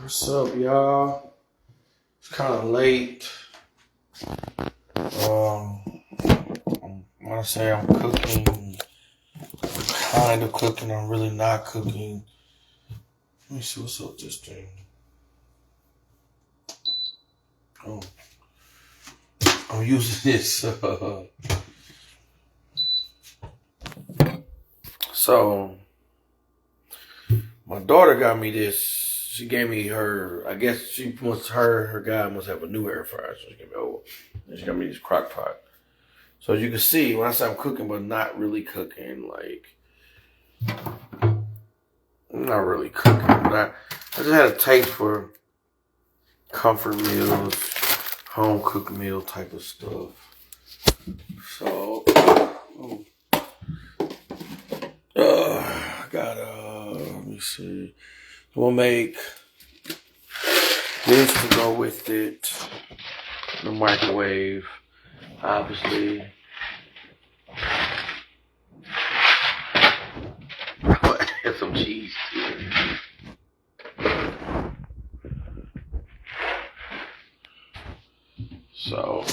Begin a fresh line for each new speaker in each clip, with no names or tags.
What's up, y'all? It's kind of late. When I say I'm cooking, I'm kind of cooking. I'm really not cooking. Let me see what's up with this thing. Oh, I'm using this. So, my daughter got me this. She gave me her. I guess her guy must have a new air fryer. So she gave me she got me this crock pot. So as you can see, when I say I'm cooking, but not really cooking, like I'm not really cooking. I just had a taste for comfort meals, home cooked meal type of stuff. So, I got let me see. We'll make this to go with it. The microwave, obviously. Add some cheese too. So,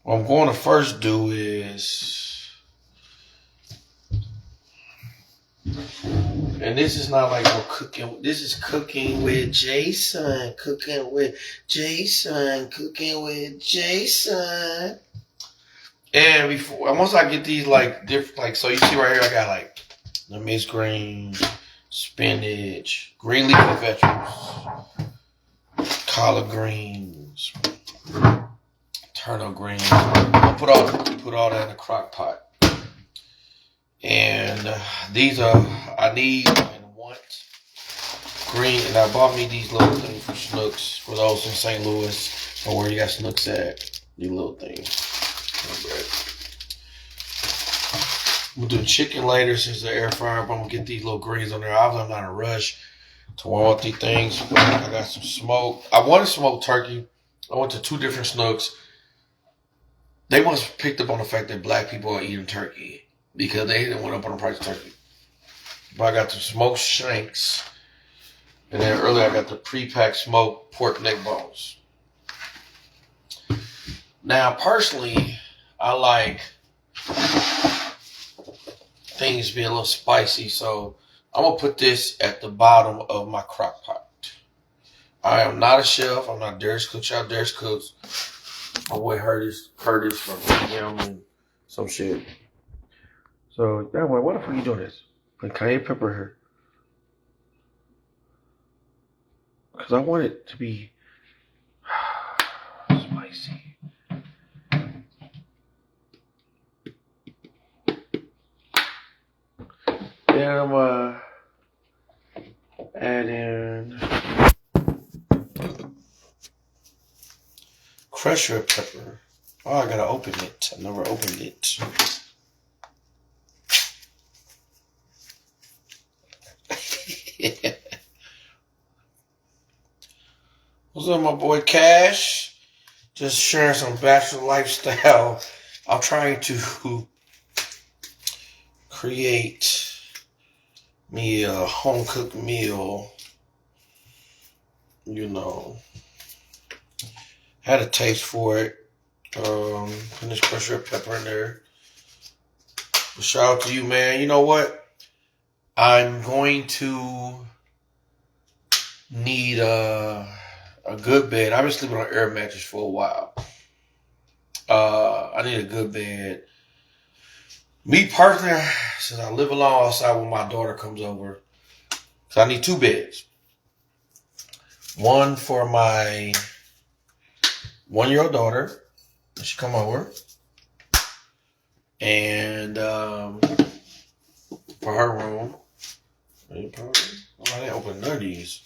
what I'm going to first do is, and this is not like no cooking. This is cooking with Jason. Cooking with Jason. Cooking with Jason. And before, once I get these like different, like so, you see right here, I got like the mixed greens, spinach, green leafy vegetables, collard greens, turnip greens. I put all that in the crock pot. And these are, I need and want green. And I bought me these little things for Snooks, for those in St. Louis, or where you got Snooks at. These little things. We'll do chicken later since the air fryer, but I'm going to get these little greens on there. Obviously, I'm not in a rush to warm up these things. I got some smoke. I wanted smoked turkey. I went to 2 different Snooks. They must have picked up on the fact that black people are eating turkey because they didn't went up on the price of turkey. But I got the smoked shanks. And then earlier I got the pre-packed smoked pork neck bones. Now, personally, I like things being a little spicy, so I'm going to put this at the bottom of my crock pot. I am not a chef. I'm not Darius Cooks. Y'all Darius Cooks. My boy Curtis from him and some shit. So, that way, what the fuck you doing this? Like cayenne pepper here. Because I want it to be spicy. Then I'm add in crushed red pepper. Oh, I gotta open it. I never opened it. What's up, my boy Cash? Just sharing some bachelor lifestyle. I'm trying to create me a home cooked meal. You know, had a taste for it. Putting this crushed red pepper in there. But shout out to you, man. You know what? I'm going to need a good bed. I've been sleeping on air mattress for a while. I need a good bed. Me personally, since I live alone outside when my daughter comes over, so I need 2 beds. One for my 1-year-old daughter when she come over, and for her room. I didn't open none of these.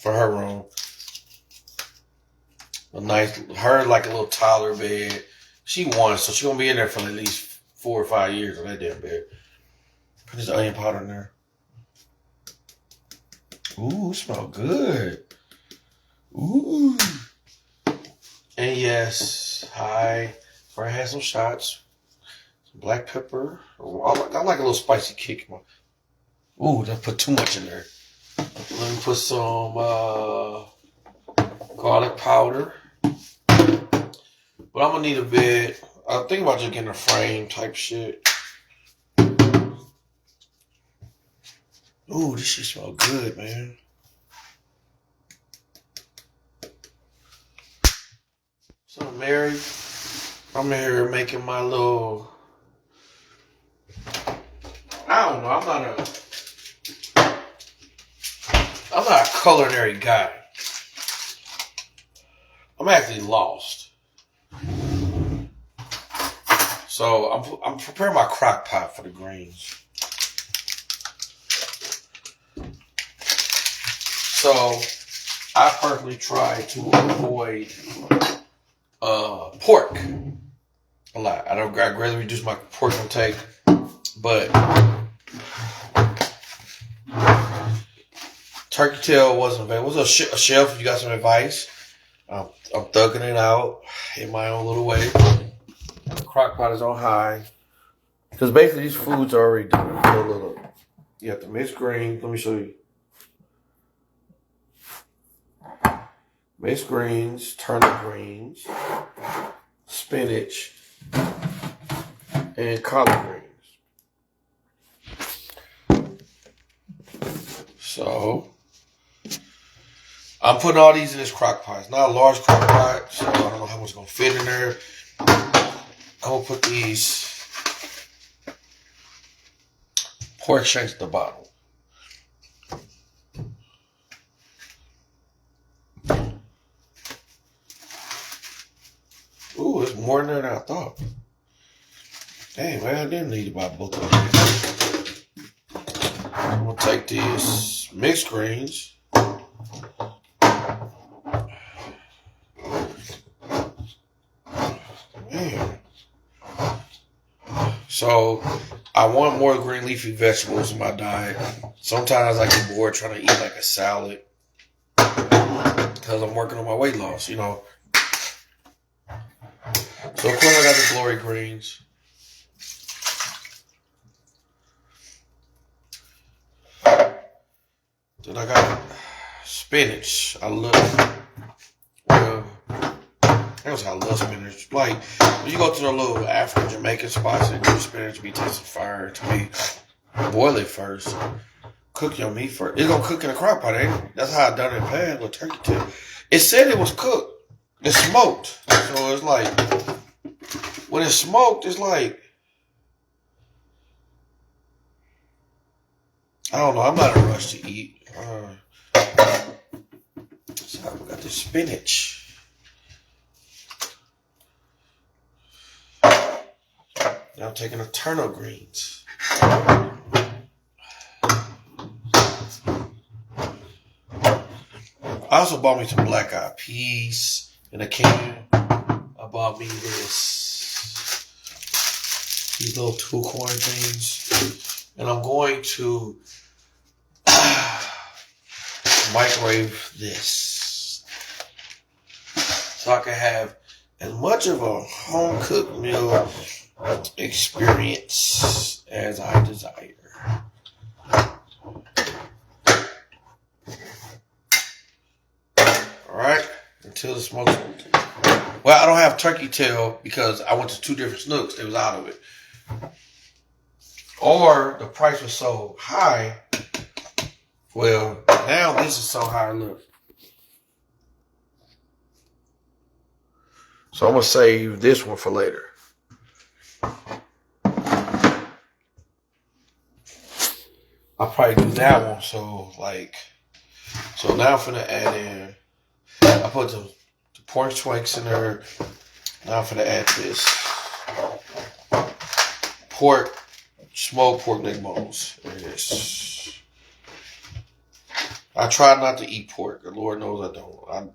For her room. A nice, her like a little toddler bed. She wants, so she's gonna be in there for at least 4 or 5 years on that damn bed. Put this onion powder in there. Ooh, smell good. Ooh. And yes, before I had some shots, Black pepper. I like a little spicy kick. Ooh, don't put too much in there. Let me put some garlic powder. But I'm gonna need a bit. I'm thinking about just getting a frame type shit. Ooh, this shit smells good, man. So, Mary, I'm here making my little. I don't know. I'm not a culinary guy. I'm actually lost. So I'm preparing my crock pot for the greens. So I personally try to avoid pork a lot. I'd rather reduce my pork intake, but turkey tail wasn't available. It was a chef. If you got some advice, I'm thugging it out in my own little way. The crock pot is on high because basically these foods are already done. Look. You have the mixed greens. Let me show you. Mixed greens, turnip greens, spinach, and collard greens. So I'm putting all these in this crock pot. It's not a large crock pot, so I don't know how much is going to fit in there. I'm going to put these pork shanks at the bottom. Ooh, it's more than I thought. Dang, man, I didn't need to buy both of them. I'm going to take these mixed greens. Man. So, I want more green leafy vegetables in my diet. Sometimes I get bored trying to eat like a salad because I'm working on my weight loss, you know. So, of course, I got the glory greens. Then I got spinach. I love, well, that's how I love spinach. Like, when you go to the little African Jamaican spots and do spinach, be tasting fire to me. Boil it first. Cook your meat first. It's gonna cook in a crock pot, ain't it? That's how I done it in pan with turkey tail. It said it was cooked. It's smoked. So it's like, when it's smoked, it's like, I don't know. I'm not in a rush to eat. So we got the spinach. Now I'm taking the turnip greens. I also bought me some black eyed peas in a can. I bought me these little 2 corn things. And I'm going to microwave this so I can have as much of a home cooked meal experience as I desire. Alright, until the smoke's. Well, I don't have turkey tail because I went to 2 different Snooks. They was out of it. Or the price was so high. Well, now this is so high, look. So I'm going to save this one for later. I'll probably do that one. So now I'm finna add in, I put the pork shanks in there. Now I'm finna add this smoked pork neck bones. There it is. I try not to eat pork. The Lord knows I don't.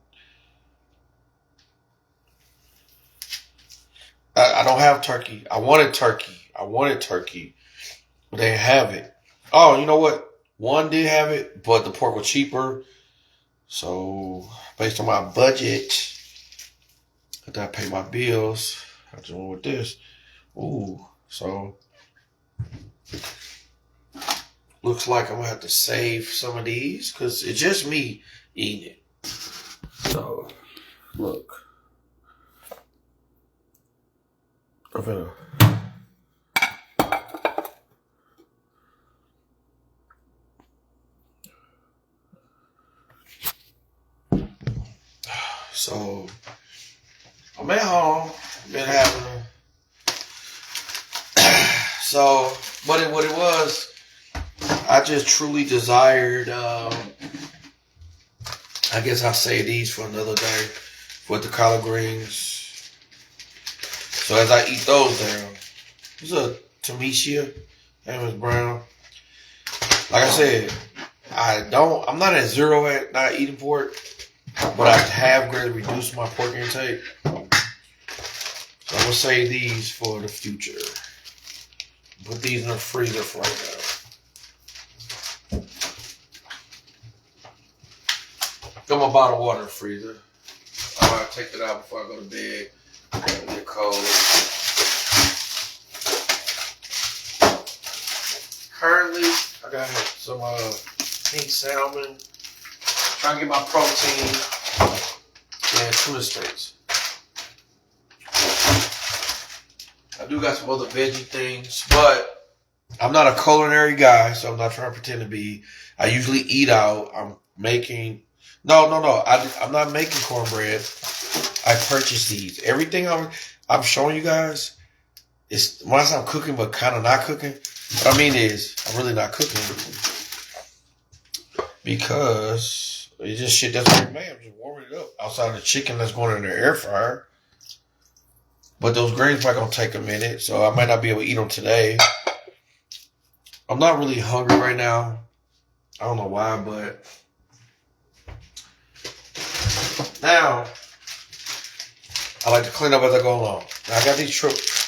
I don't have turkey. I wanted turkey. But they didn't have it. Oh, you know what? One did have it, but the pork was cheaper. So, based on my budget, I gotta pay my bills. I just went with this. Ooh, So looks like I'm gonna have to save some of these because it's just me eating it. So look, I'm gonna. So I'm at home, been having a so what it was, I just truly desired I guess I'll say these for another day with the collard greens. So as I eat those down, this is a Tamisha, Amos Brown. Like I said, I'm not at zero at not eating pork, but I have greatly reduced my pork intake. So I'm gonna save these for the future. Put these in the freezer for right now. Got my bottle of water in the freezer. I'm gonna take that out before I go to bed. It'll get cold. Currently, I got some pink salmon. Trying to get my protein and tuna steaks. I do got some other veggie things, but I'm not a culinary guy, so I'm not trying to pretend to be. I usually eat out. I'm not making cornbread. I purchased these. Everything I'm showing you guys is when I say I'm cooking, but kind of not cooking. What I mean is I'm really not cooking because it's just shit that's already made. I'm just warming it up outside of the chicken that's going in the air fryer. But those greens probably gonna take a minute, so I might not be able to eat them today. I'm not really hungry right now. I don't know why, but now I like to clean up as I go along. Now I got these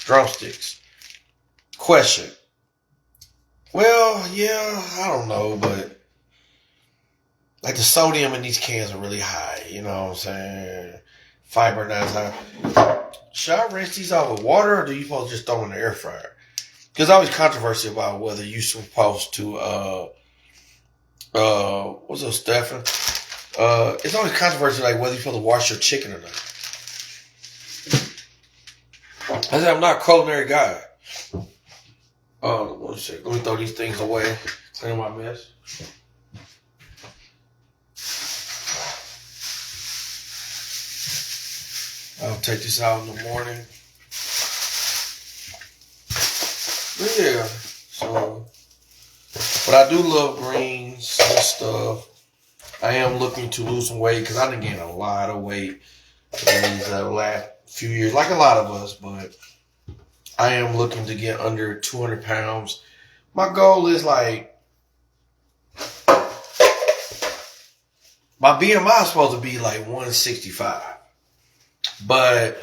drumsticks. Question. Well, yeah, I don't know, but like the sodium in these cans are really high. You know what I'm saying? Fiber not as high. Should I rinse these out with water, or do you supposed to just throw them in the air fryer? Because always controversy about whether you're supposed to what's up, Stefan? It's always controversy like whether you're supposed to wash your chicken or not. I said I'm not a culinary guy. One second. Let me throw these things away. Clean my mess. I'll take this out in the morning. But yeah, so, but I do love greens and stuff. I am looking to lose some weight because I done gained a lot of weight in these last few years, like a lot of us, but I am looking to get under 200 pounds. My goal is like, my BMI is supposed to be like 165. But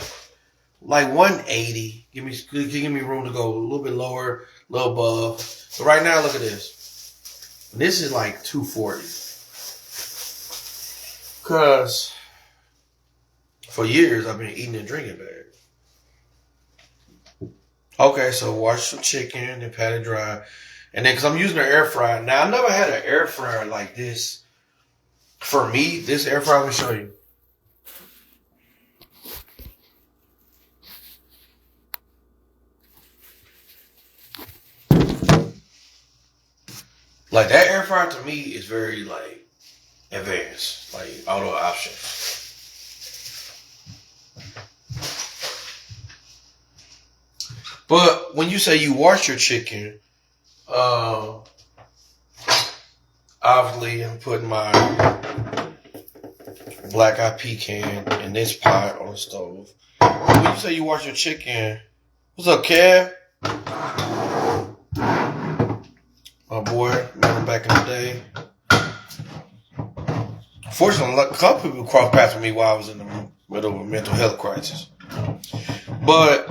like 180, give me room to go a little bit lower, a little above. So right now, look at this. This is like 240. Because for years, I've been eating and drinking bad. Okay, so wash some chicken and pat it dry. And then, because I'm using an air fryer. Now, I never had an air fryer like this. For me, this air fryer, I'm going to show you. Like that air fryer to me is very like advanced, like auto options. But when you say you wash your chicken, obviously I'm putting my black eyed pecan in this pot on the stove. When you say you wash your chicken, what's up, Kev? My boy, remember back in the day. Fortunately, a couple people crossed paths with me while I was in the middle of a mental health crisis. But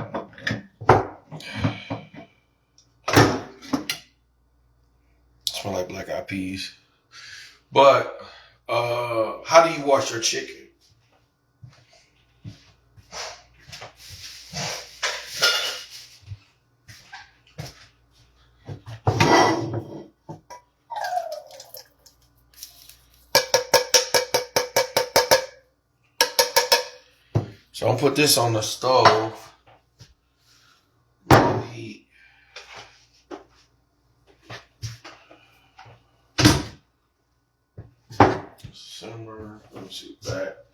smell like black eyed peas. But how do you wash your chicken? So I'm gonna put this on the stove. Heat. Simmer. Let me see that.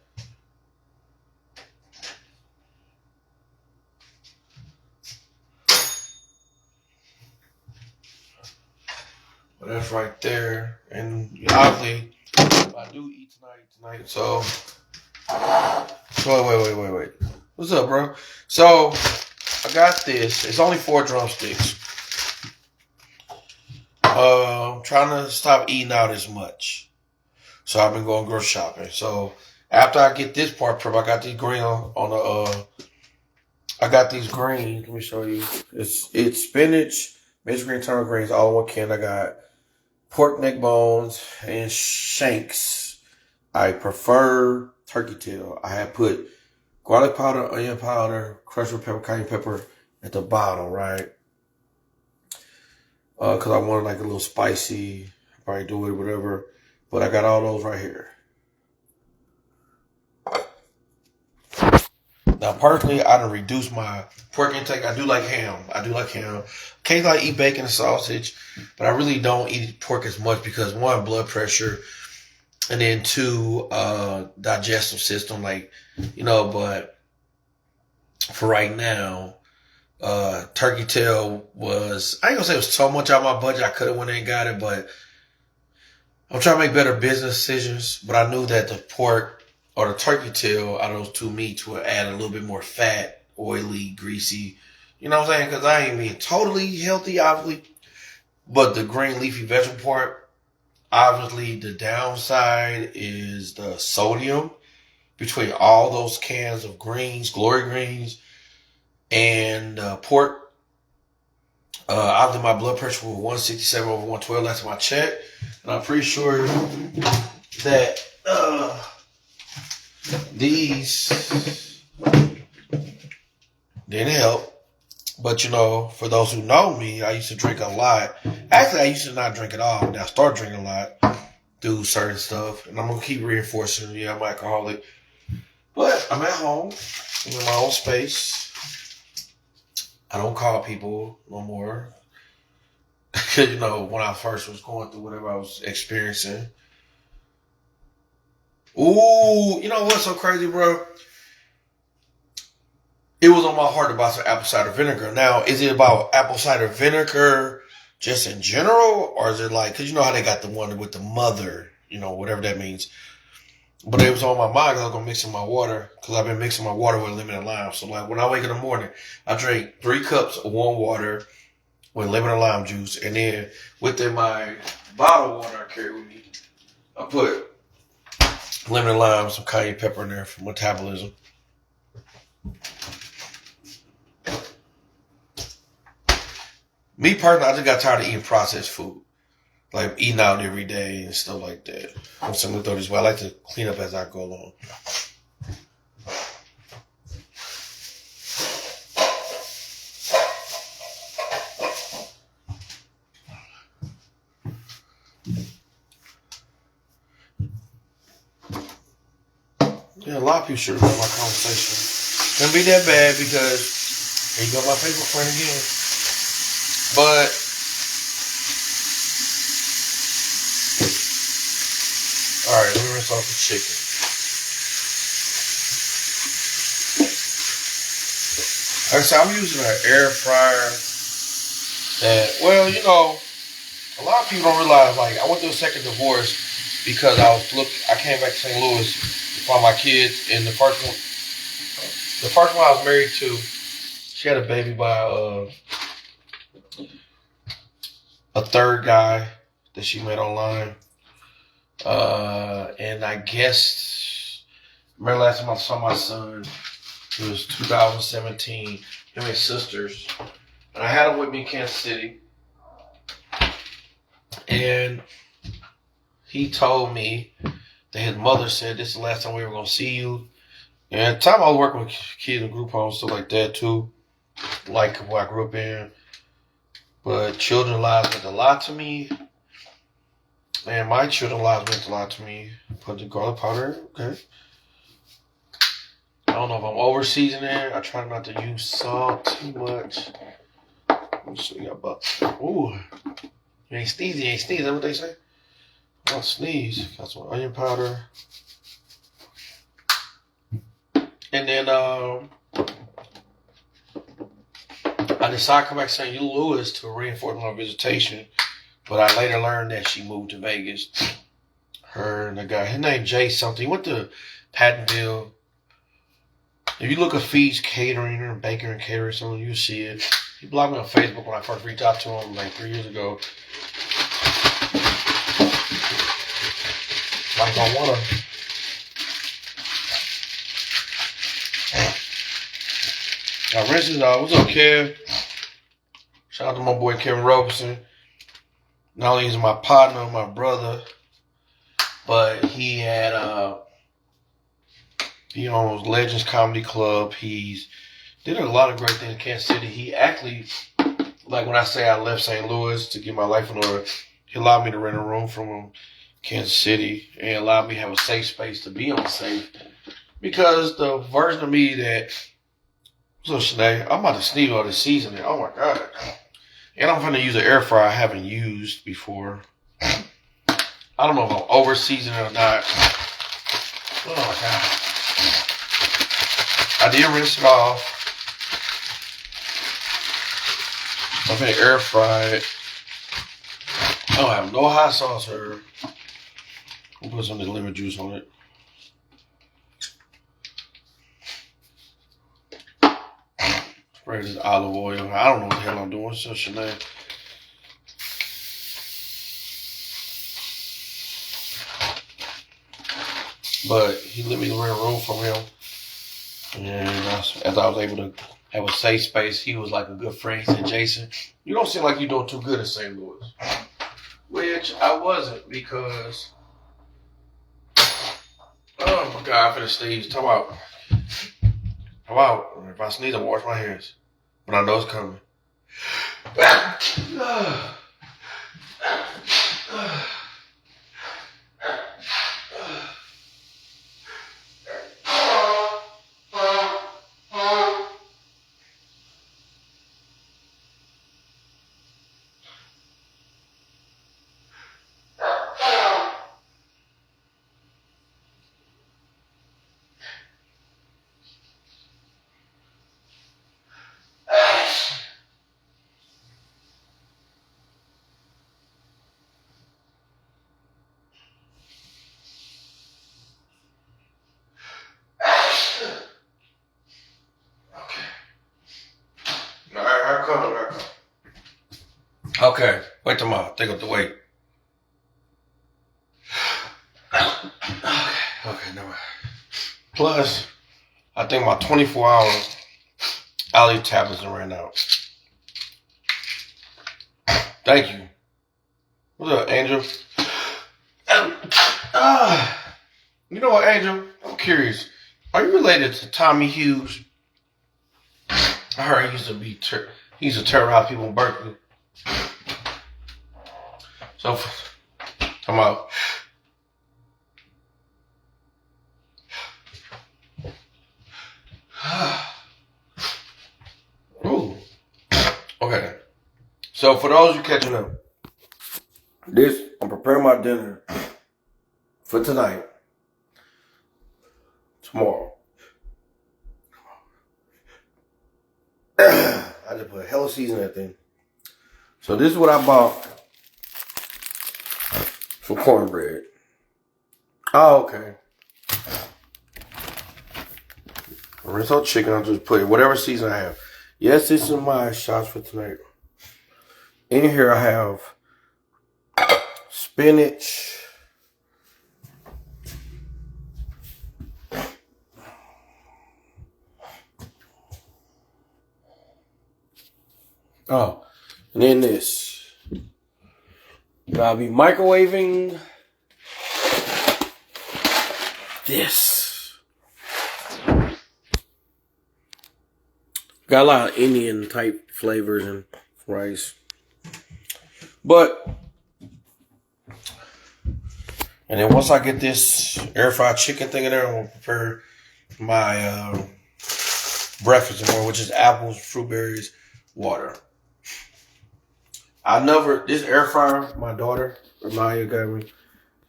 But that's right there. And obviously, I do eat tonight. So wait. What's up, bro? So I got this. It's only 4 drumsticks. Trying to stop eating out as much. So I've been going grocery shopping. So after I get this part prep, I got these green on the I got these greens. Let me show you. It's spinach, mixed green, turnip greens, all in one can. I got pork neck bones and shanks. I prefer turkey tail. I have put garlic powder, onion powder, crushed red pepper, cayenne pepper at the bottom, right? Because I wanted like a little spicy. Probably do it, whatever. But I got all those right here. Now, personally, I done reduced my pork intake. I do like ham. Occasionally I eat bacon and sausage, but I really don't eat pork as much because 1, blood pressure, and then 2, digestive system. But for right now, turkey tail was, I ain't gonna say it was so much out of my budget. I could have went and got it, but I'm trying to make better business decisions. But I knew that the pork or the turkey tail out of those 2 meats would add a little bit more fat, oily, greasy. You know what I'm saying? Because I ain't being totally healthy, obviously. But the green leafy vegetable part, obviously the downside is the sodium between all those cans of greens, glory greens, and pork. Obviously my blood pressure was 167 over 112 last time I checked. And I'm pretty sure that these didn't help. But, for those who know me, I used to drink a lot. Actually, I used to not drink at all. Now I started drinking a lot through certain stuff. And I'm going to keep reinforcing, I'm an alcoholic. But I'm at home. I'm in my own space. I don't call people no more. Because, when I first was going through whatever I was experiencing. Ooh, you know what's so crazy, bro? It was on my heart to buy some apple cider vinegar. Now, is it about apple cider vinegar just in general? Or is it because you know how they got the one with the mother, whatever that means. But it was on my mind because I was going to mix in my water because I've been mixing my water with lemon and lime. So, when I wake in the morning, I drink 3 cups of warm water with lemon and lime juice. And then within my bottled water I carry with me, I put lemon and lime, some cayenne pepper in there for metabolism. Me personally, I just got tired of eating processed food. Like eating out every day and stuff like that. I'm simply throw this way. I like to clean up as I go along. Yeah, a lot of people should remember my conversation. Couldn't be that bad because here you go, my Facebook friend again. But all right, let me rinse off the chicken. Like I said, I'm using an air fryer. That, a lot of people don't realize. I went through a second divorce because I came back to St. Louis to find my kids, and the first one I was married to, she had a baby by a third guy that she met online. And I guess, remember last time I saw my son, it was 2017, him and his sisters. And I had him with me in Kansas City. And he told me that his mother said, this is the last time we were going to see you. And at the time I was working with kids in group homes, stuff like that too. Like what I grew up in. But children's lives meant a lot to me. And my children's lives meant a lot to me. Put the garlic powder, okay. don't know if I'm over seasoning. I try not to use salt too much. Let me show you about. Ooh, you ain't sneeze. You ain't sneeze. That's what they say. I don't sneeze. Got some onion powder, and then I decided to come back to St. Louis to reinforce my visitation, but I later learned that she moved to Vegas. Her and the guy, his name Jay something. He went to Pattonville. If you look at Feeds Catering or Baker and Catering, something you see it. He blocked me on Facebook when I first reached out to him like 3 years ago. Like I wanna. I rinsed it off. It was okay. Shout out to my boy Kevin Robeson. Not only is he my partner, my brother, but he had Legends Comedy Club. He's did a lot of great things in Kansas City. He actually, like when I say I left St. Louis to get my life in order, he allowed me to rent a room from him, Kansas City, and allowed me to have a safe space to be on safe. Because the version of me that, so Sinead, I'm about to sneeze all this seasoning. Oh my God. And I'm going to use an air fryer I haven't used before. I don't know if I'm over seasoning or not. Oh my God. I did rinse it off. I'm going to air fry it. I don't have no hot sauce here. We'll put some of the lemon juice on it. Spray this olive oil. I don't know what the hell I'm doing. So Sinead. But he let me rent a room from him. And as I was able to have a safe space, he was like a good friend. He said, Jason, you don't seem like you're doing too good in St. Louis. Which I wasn't because, oh my God, I'm finna sneeze. Talk about if I sneeze, I wash my hands. But I know it's coming. Okay, wait till tomorrow. Take up the weight. Okay, never mind. Plus, I think my 24-hour allergy tablets ran out. Thank you. What's up, Angel? You know what, Angel? I'm curious. Are you related to Tommy Hughes? I heard he used to terrorize people in Berkeley. So, come out. Ooh. Okay. So, for those who catching up, I'm preparing my dinner for tonight, tomorrow. I just put a hell of season in that thing. So, this is what I bought. Some cornbread. Oh, okay. Rinse out chicken. I'll just put whatever season I have. Yes, this is my shots for tonight. In here I have spinach. Oh, and then this. I'll be microwaving this. Got a lot of Indian type flavors and rice. But, and then once I get this air fried chicken thing in there, I'm going to prepare my breakfast in the morning, which is apples, fruit berries, water. This air fryer, my daughter, Maya got me.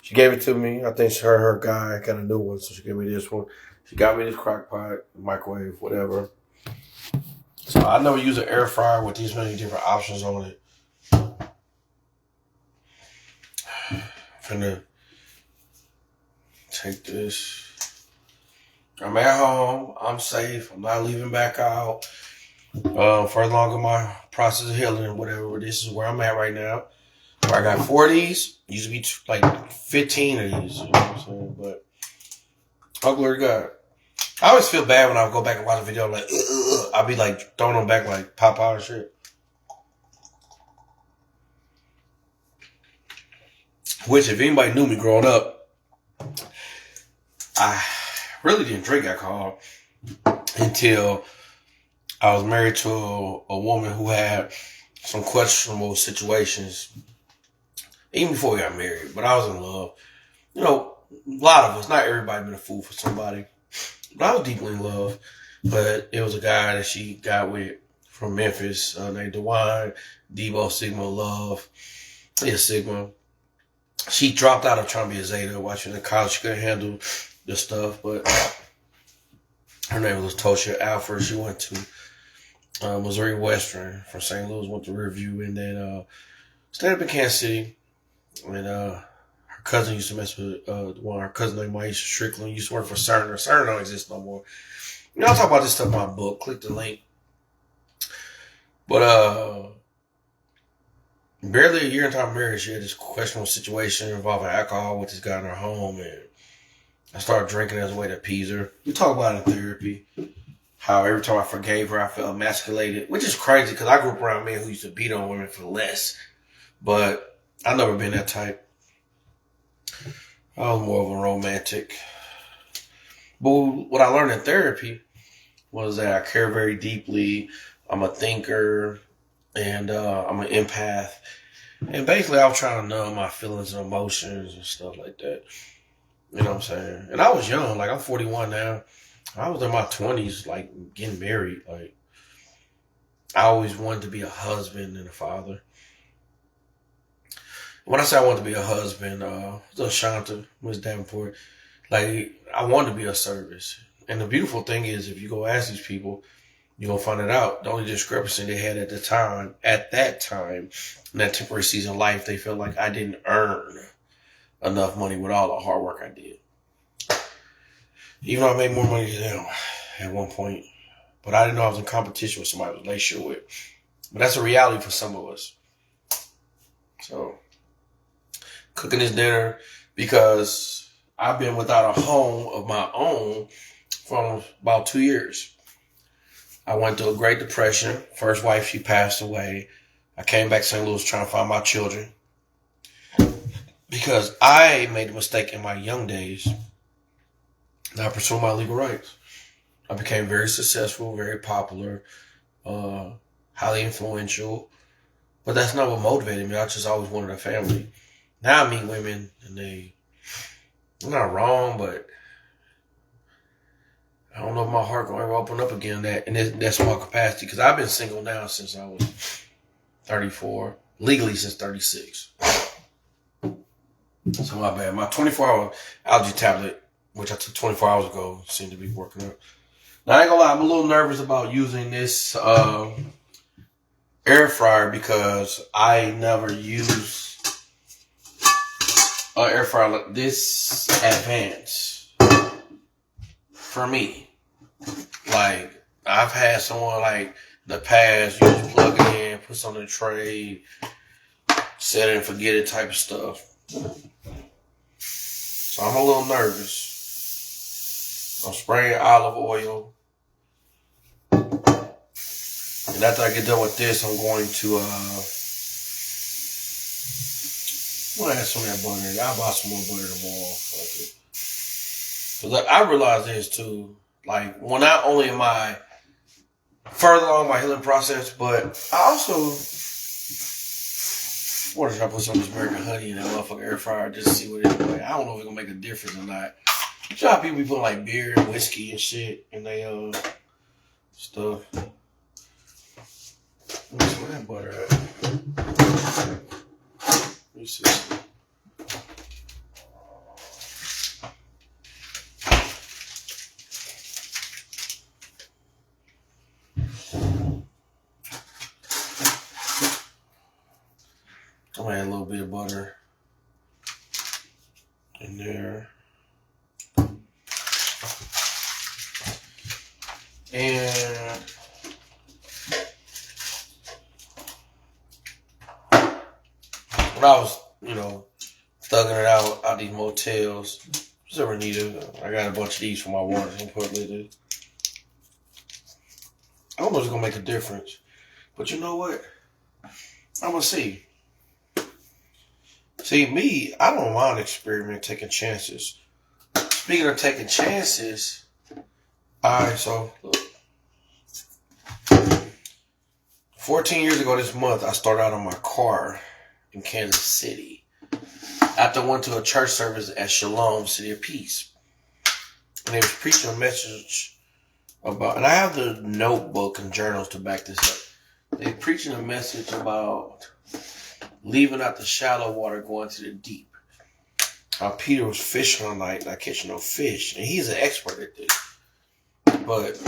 She gave it to me. I think her guy got a new one, so she gave me this one. She got me this crock pot, microwave, whatever. So I never use an air fryer with these many different options on it. Finna take this. I'm at home. I'm safe. I'm not leaving back out. For as long as my process of healing or whatever, this is where I'm at right now. I got 4 of these. Used to be like 15 of these. You know what I'm saying? But, oh, glory to God. I always feel bad when I go back and watch a video. Like, I'll be like throwing them back like Popeye and shit. Which, if anybody knew me growing up, I really didn't drink alcohol until I was married to a woman who had some questionable situations, even before we got married. But I was in love. You know, a lot of us, not everybody been a fool for somebody. But I was deeply in love. But it was a guy that she got with from Memphis named DeWine, Debo Sigma Love. Yeah, Sigma. She dropped out of trying to be a Zeta while she was in college. She couldn't handle the stuff. But her name was Tosha Alford. She went to Missouri Western from St. Louis, went to Riverview, and then stayed up in Kansas City. And her cousin used to mess with one. Her cousin named Maisha Strickland used to work for Cerner. Cerner don't exist no more. You know, I'll talk about this stuff in my book. Click the link. But barely a year into our marriage, she had this questionable situation involving alcohol with this guy in her home, and I started drinking as a way to appease her. We talk about it in therapy. How every time I forgave her, I felt emasculated, which is crazy because I grew up around men who used to beat on women for less. But I've never been that type. I was more of a romantic. But what I learned in therapy was that I care very deeply. I'm a thinker, and I'm an empath. And basically, I was trying to numb my feelings and emotions and stuff like that. You know what I'm saying? And I was young. Like, I'm 41 now. I was in my 20s, like, getting married. Like, I always wanted to be a husband and a father. When I say I wanted to be a husband, Shanta, Miss Davenport, like, I wanted to be of service. And the beautiful thing is, if you go ask these people, you're going to find it out. The only discrepancy they had at that time, in that temporary season of life, they felt like I didn't earn enough money with all the hard work I did. Even though I made more money than them at one point. But I didn't know I was in competition with somebody I was in a relationship with. But that's a reality for some of us. So, cooking this dinner because I've been without a home of my own for about 2 years. I went through a Great Depression. First wife, she passed away. I came back to St. Louis trying to find my children. Because I made a mistake in my young days. Not pursuing my legal rights. I became very successful, very popular, highly influential. But that's not what motivated me. I just always wanted a family. Now I meet women and they're not wrong, but I don't know if my heart going to ever open up again in that small capacity. Because I've been single now since I was 34. Legally since 36. So my bad. My 24-hour allergy tablet, which I took 24 hours ago, seemed to be working out. Now, I ain't gonna lie, I'm a little nervous about using this air fryer because I never used an air fryer like this advanced for me. Like, I've had someone like the past, you just plug it in, put something in the tray, set it and forget it type of stuff. So I'm a little nervous. I'm spraying olive oil. And after I get done with this, I'm going to I'm gonna add some of that butter. I'll buy some more butter tomorrow. Cause like, I realize this too. Like, well, not only am I further along my healing process, but I also wanted to put some of this American honey in that motherfucking air fryer just to see what it's like. I don't know if it's gonna make a difference or not. You know how people be putting like beer and whiskey and shit in they stuff. Where's that butter at? Let me see. I'm gonna add a little bit of butter in there. And when I was, thugging it out these motels, just ever need it. I got a bunch of these for my water input. I don't know if it's gonna make a difference, but you know what? I'm gonna see. See, me, I don't mind experimenting, taking chances. Speaking of taking chances, alright, so look. 14 years ago this month, I started out on my car in Kansas City after I went to a church service at Shalom, City of Peace. And they was preaching a message about, and I have the notebook and journals to back this up. They preaching a message about leaving out the shallow water, going to the deep. Peter was fishing all night, not catching no fish. And he's an expert at this. But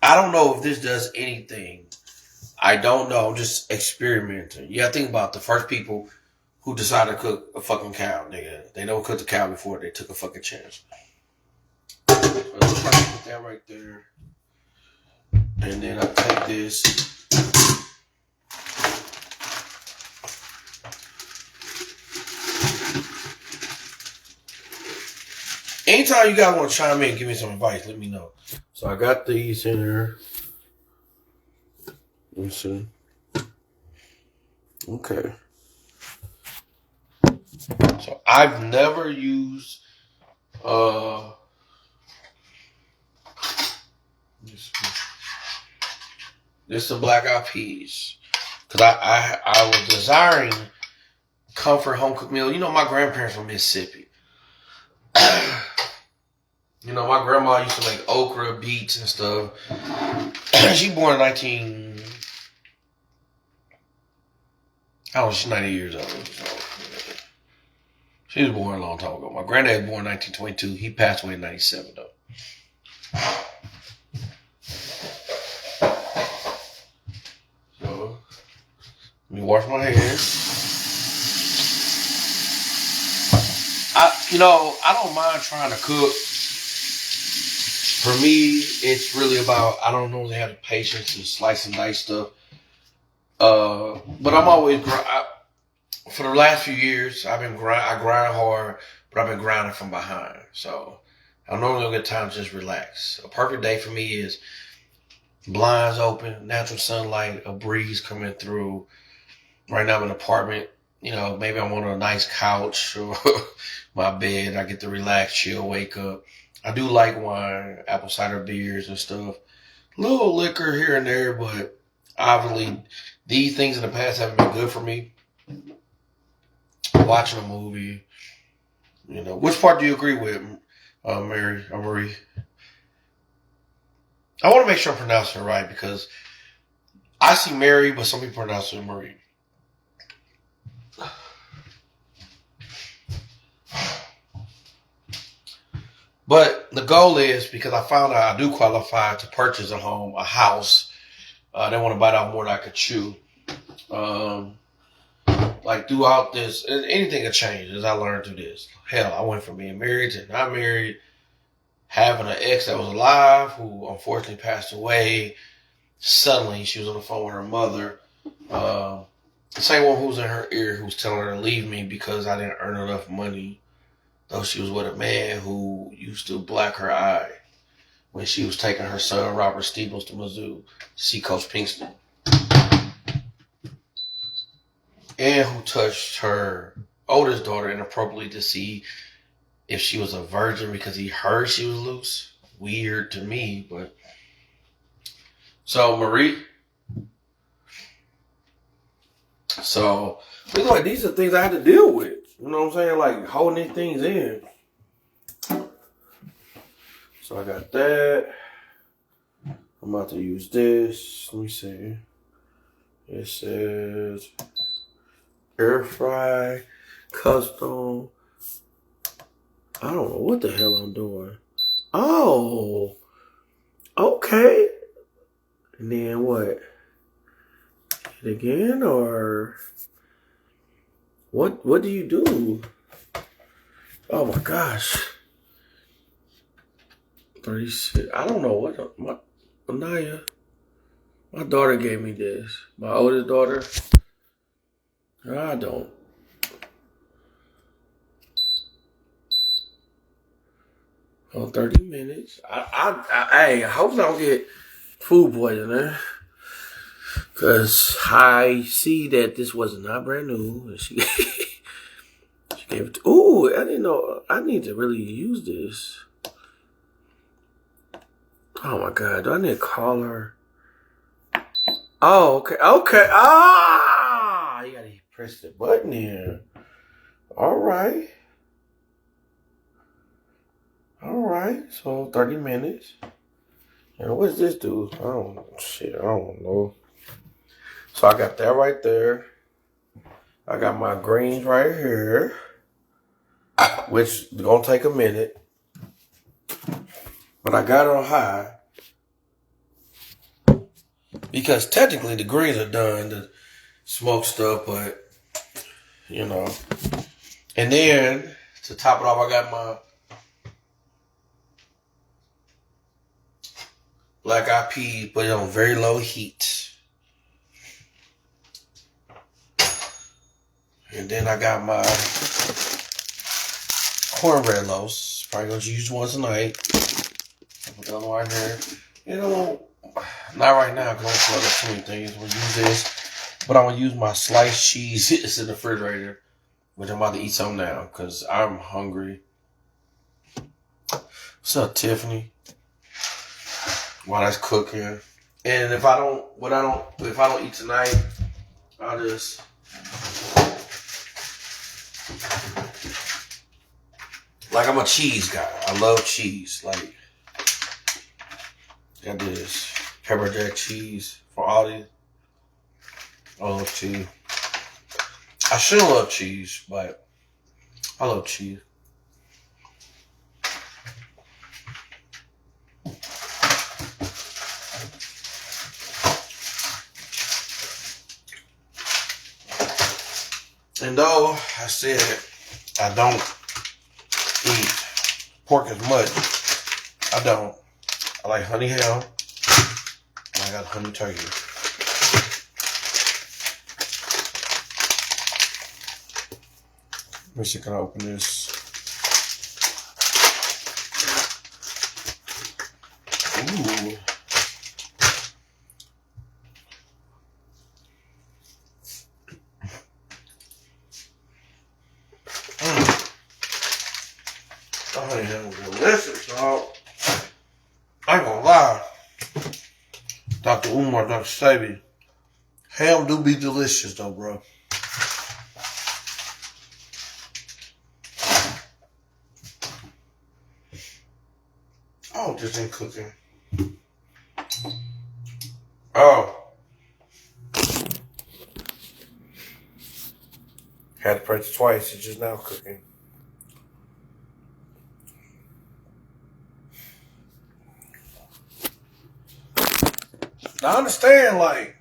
I don't know if this does anything. I don't know. I'm just experimenting. You gotta think about the first people who decided to cook a fucking cow, nigga. They never cooked a cow before. They took a fucking chance. So let's try to put that right there. And then I take this. Anytime you guys want to chime in and give me some advice, let me know. So I got these in there. Let me see. Okay. So I've never used this is Black Eyed Peas. Cause I was desiring comfort home cooked meal. You know, my grandparents from Mississippi. My grandma used to make okra, beets, and stuff. She born in she's 90 years old. So, she was born a long time ago. My granddad was born in 1922. He passed away in 97, though. So, let me wash my hands. I don't mind trying to cook. For me, it's really about, I don't normally have the patience to slice and dice stuff. But I'm always, for the last few years, I grind hard, but I've been grinding from behind. So I normally don't get time to just relax. A perfect day for me is blinds open, natural sunlight, a breeze coming through. Right now I'm in an apartment. Maybe I'm on a nice couch or my bed. I get to relax, chill, wake up. I do like wine, apple cider beers and stuff. A little liquor here and there, but obviously these things in the past haven't been good for me. Watching a movie. Which part do you agree with, Mary or Marie? I want to make sure I'm pronouncing it right because I see Mary, but some people pronounce it Marie. But the goal is, because I found out I do qualify to purchase a house. They want to bite out more than I could chew. Like throughout this, anything can change as I learned through this. Hell, I went from being married to not married, having an ex that was alive who unfortunately passed away. Suddenly, she was on the phone with her mother. The same one who was in her ear who was telling her to leave me because I didn't earn enough money. Though she was with a man who used to black her eye when she was taking her son, Robert Stevens, to Mizzou to see Coach Pinkston. And who touched her oldest daughter inappropriately to see if she was a virgin because he heard she was loose. Weird to me, but... So, Marie, So it's like these are things I had to deal with. You know what I'm saying? Like holding these things in. So I got that. I'm about to use this. Let me see. It says air fry, custom. I don't know what the hell I'm doing. Oh, okay. And then what? It again or what? What do you do? Oh my gosh. 36. I don't know what my Anaya. My daughter gave me this. My oldest daughter. I don't. Oh, 30 minutes. I hope I don't get food poisoning. Because I see that this was not brand new. And she gave it to. Ooh, I didn't know. I need to really use this. Oh my God. Do I need to call her? Oh, okay. Okay. Ah! You gotta press the button here. All right. All right. So 30 minutes. And what does this do? I don't know. So I got that right there. I got my greens right here, which is gonna take a minute. But I got it on high because technically the greens are done, the smoked stuff, but you know. And then to top it off, I got my black eyed peas, but on very low heat. And then I got my cornbread loaves. Probably gonna use one tonight. I'll put the other one right here. You know, not right now because I don't plug up too many things. We'll use this. But I'm gonna use my sliced cheese. It's in the refrigerator. Which I'm about to eat some now because I'm hungry. What's up, Tiffany? While that's cooking. And if I don't eat tonight, I'll just like I'm a cheese guy. I love cheese. Like got this pepper jack cheese for Aldi. I love cheese. I shouldn't love cheese, but I love cheese. And though I said I don't eat pork as much, I don't. I like honey ham, and I got honey turkey. Let me see, can I open this? Ooh. Oh, honey ham was delicious, dog. I ain't gonna lie. Dr. Umar, Dr. Sabi. Ham do be delicious though, bro. Oh, this ain't cooking. Oh. Had to press it twice, it's just now cooking. Now I understand, like,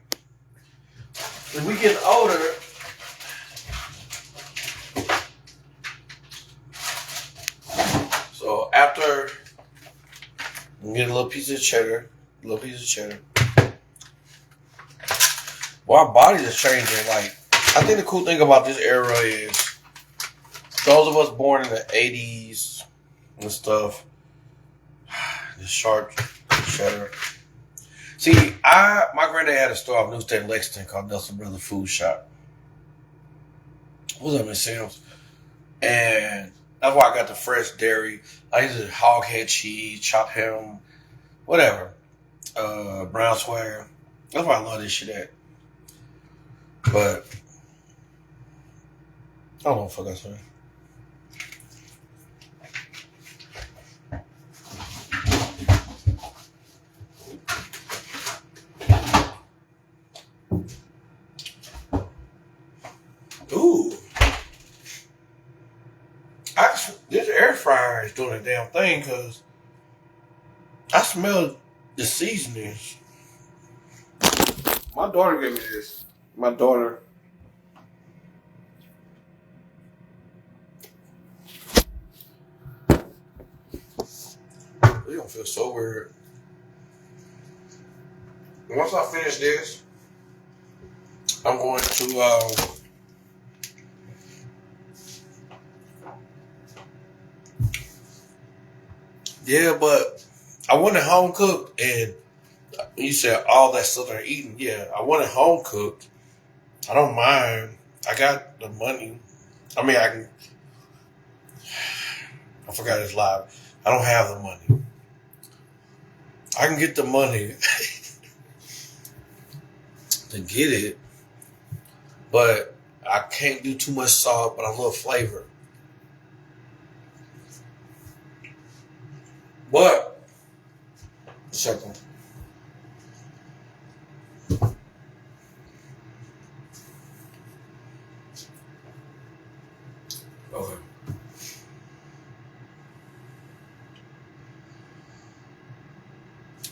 when we get older, so after we get a little piece of cheddar, well, our bodies are changing. Like, I think the cool thing about this era is those of us born in the 80s and stuff, the sharp cheddar. See, my granddad had a store off New State in Lexington called Nelson Brothers Food Shop. What's up, Miss Sims? And that's why I got the fresh dairy. I use the hog head cheese, chopped ham, whatever. Brown swagger. That's why I love this shit at. But I don't know what the fuck I said. Ooh. This air fryer is doing a damn thing because I smell the seasonings. My daughter gave me this. My daughter. It's gonna feel so weird. Once I finish this, I'm going to yeah, but I want it home cooked, and you said all that stuff they're eating. Yeah, I want it home cooked. I don't mind. I got the money. I mean, I forgot it's live. I don't have the money. I can get the money to get it, but I can't do too much salt, but I love flavor. But, second. Okay.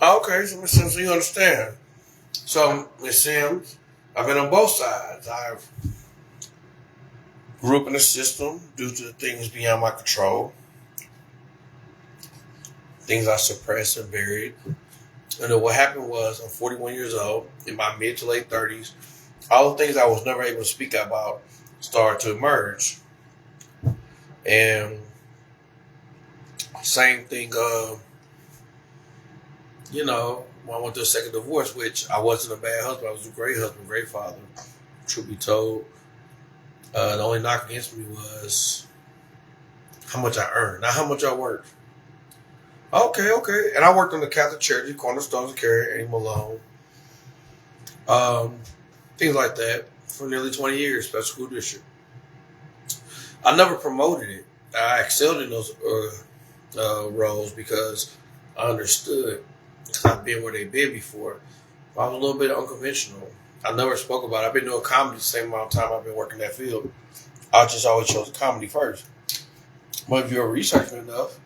Okay, so Miss Sims, you understand. So, Miss Sims, I've been on both sides. I've grew up in the system due to things beyond my control, things I suppressed and buried. And then what happened was, I'm 41 years old, in my mid to late 30s. All the things I was never able to speak about started to emerge. And same thing, when I went through a second divorce, which I wasn't a bad husband, I was a great husband, great father. Truth be told, the only knock against me was how much I earned, not how much I worked. Okay. And I worked in the Catholic Church, Cornerstones of Carrie, Eddie Malone, things like that for nearly 20 years, special school district. I never promoted it. I excelled in those roles because I understood, because I've been where they've been before. I was a little bit unconventional. I never spoke about it. I've been doing comedy the same amount of time I've been working that field. I just always chose comedy first. But if you're researching enough,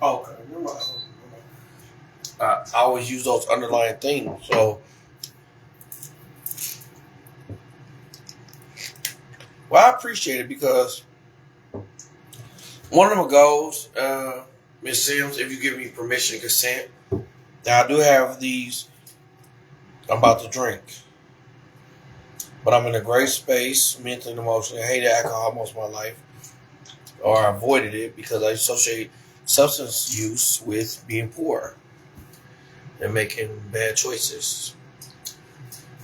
okay, I always use those underlying things. So, well, I appreciate it because one of them goes, Miss Sims, if you give me permission and consent, now I do have these I'm about to drink. But I'm in a great space, mentally and emotionally. I hated alcohol most of my life, or I avoided it because I associate substance use with being poor and making bad choices.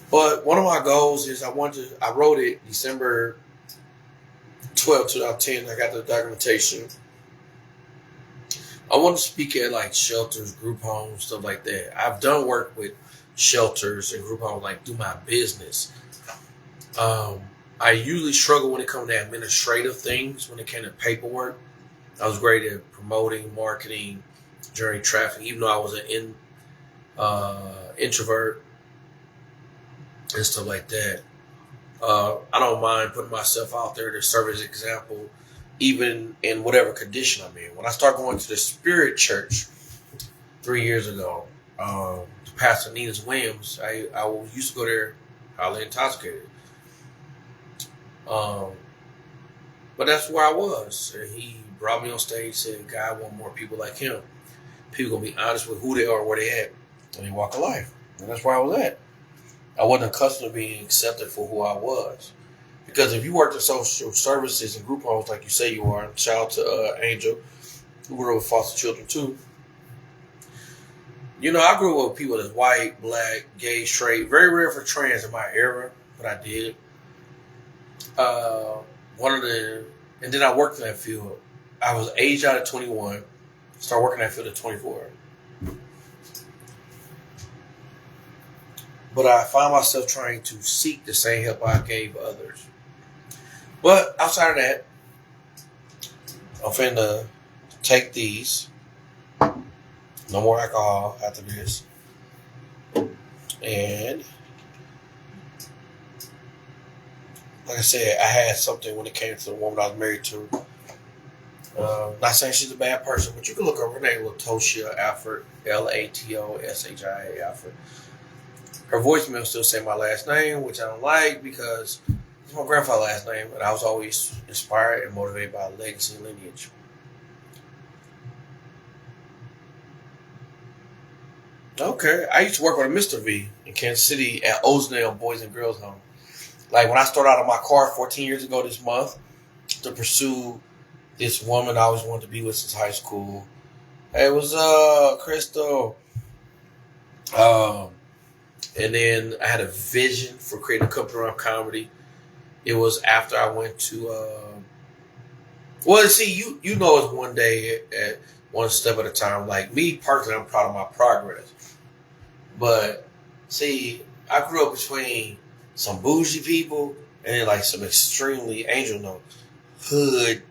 But one of my goals is I wrote it December 12, 2010. I got the documentation. I want to speak at like shelters, group homes, stuff like that. I've done work with shelters and group homes, like do my business. I usually struggle when it comes to administrative things, when it came to paperwork. I was great at promoting, marketing, during traffic, even though I was an introvert and stuff like that. I don't mind putting myself out there to serve as an example, even in whatever condition I'm in. When I started going to the Spirit Church 3 years ago, Pastor Nina's Williams, I used to go there highly intoxicated. But that's where I was. And he brought me on stage and said, God want more people like him. People gonna be honest with who they are, where they at, and they walk a life. And that's where I was at. I wasn't accustomed to being accepted for who I was. Because if you work in social services and group homes like you say you are, and shout out to Angel, who grew up with foster children too. You know, I grew up with people that's white, black, gay, straight. Very rare for trans in my era, but I did. And then I worked in that field. I was aged out at 21, started working in that field at 24. but I find myself trying to seek the same help I gave others. But outside of that, I'm finna take these. No more alcohol after this. And like I said, I had something when it came to the woman I was married to. Not saying she's a bad person, but you can look up her name, Latoshia Alford, Latoshia Alford. Her voicemail still say my last name, which I don't like because it's my grandfather's last name, and I was always inspired and motivated by legacy and lineage. Okay, I used to work with a Mr. V in Kansas City at Oznell Boys and Girls Home. Like when I started out of my car 14 years ago this month to pursue this woman I always wanted to be with since high school. Hey, what's up, Crystal? And then I had a vision for creating a company around comedy. It was after I went to well, see, you know it's one day at one step at a time. Like me personally, I'm proud of my progress. But see, I grew up between some bougie people and then like some extremely angel notes, hood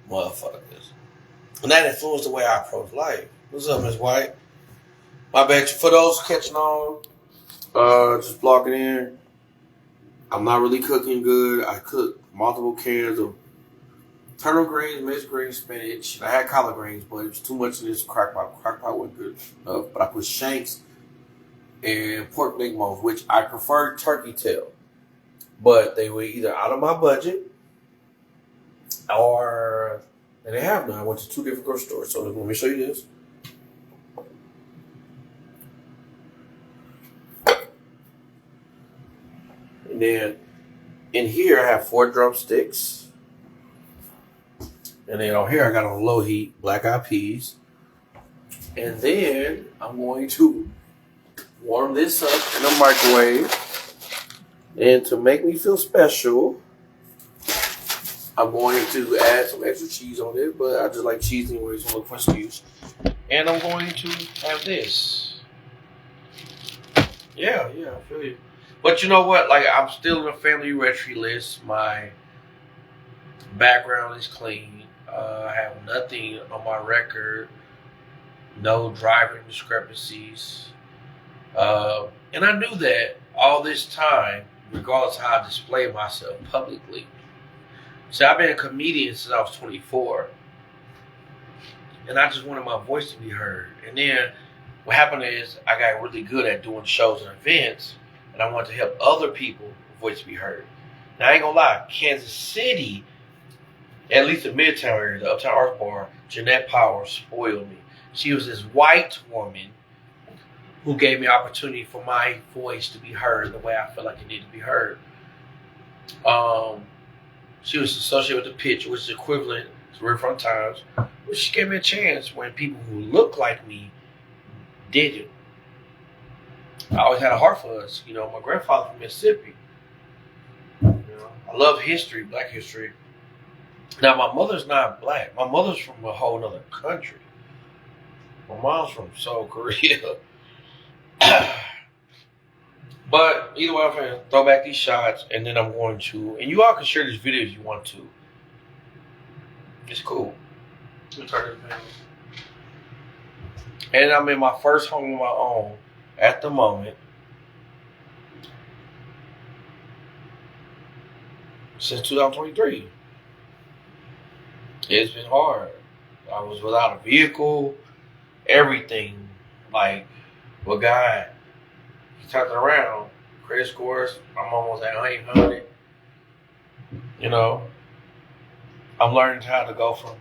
motherfuckers. And that influenced the way I approach life. What's up, Miss White? My bad. For those catching on, just logging in. I'm not really cooking good. I cook multiple cans of turnip greens, mixed greens, spinach. I had collard greens, but it was too much of this crock pot. Crock pot wasn't good enough. But I put shanks and pork leg bones, which I prefer turkey tail. But they were either out of my budget or they didn't have none. I went to two different grocery stores. So let me show you this. And then in here I have 4 drumsticks. And then on here I got on low heat black eyed peas. And then I'm going to warm this up in the microwave. And to make me feel special, I'm going to add some extra cheese on it, but I just like cheese anyway, so look for excuse. And I'm going to have this. Yeah, I feel you. But you know what? Like, I'm still in the family registry list. My background is clean. I have nothing on my record. No driving discrepancies. And I knew that all this time, regardless of how I display myself publicly. So I've been a comedian since I was 24. And I just wanted my voice to be heard. And then what happened is I got really good at doing shows and events. And I wanted to help other people voice to be heard. Now I ain't gonna lie, Kansas City, at least the Midtown area, the Uptown Arts Bar, Jeanette Powers spoiled me. She was this white woman who gave me opportunity for my voice to be heard the way I felt like it needed to be heard. She was associated with the pitch, which is equivalent to Riverfront Times. But she gave me a chance when people who look like me didn't. I always had a heart for us. You know, my grandfather from Mississippi. You know, I love history, black history. Now, my mother's not black. My mother's from a whole other country. My mom's from Seoul, Korea. But either way, I'm going to throw back these shots, and then I'm going to, and you all can share this video if you want to. It's cool. Let me turn this down. And I'm in my first home of my own at the moment since 2023. It's been hard. I was without a vehicle, everything. Like, well, God, he turned it around. Credit scores, I'm almost at 800. You know, I'm learning how to go from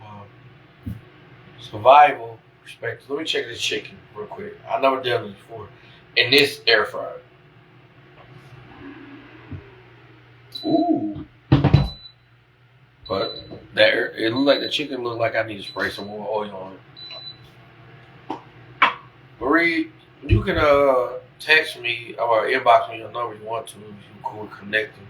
survival perspective. Let me check this chicken real quick. I've never done this before. In this air fryer. Ooh. But there, it looked like the chicken looked like I need to spray some more oil on it. Marie, you can text me or inbox me your number if you want to, if you're cool with connecting.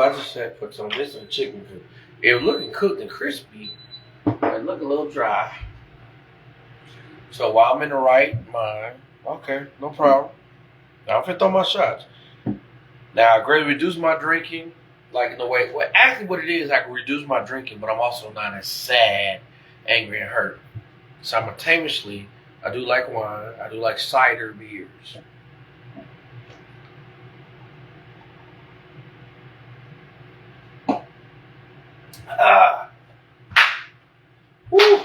I just had put some of this in the chicken. It was looking cooked and crispy, but it looked a little dry. So while I'm in the right mind, okay, no problem. Now I'm finna throw my shots. Now I greatly reduce my drinking, like in the way. Well, actually, what it is, I can reduce my drinking, but I'm also not as sad, angry, and hurt. Simultaneously, I do like wine. I do like cider beers. Ah, woo.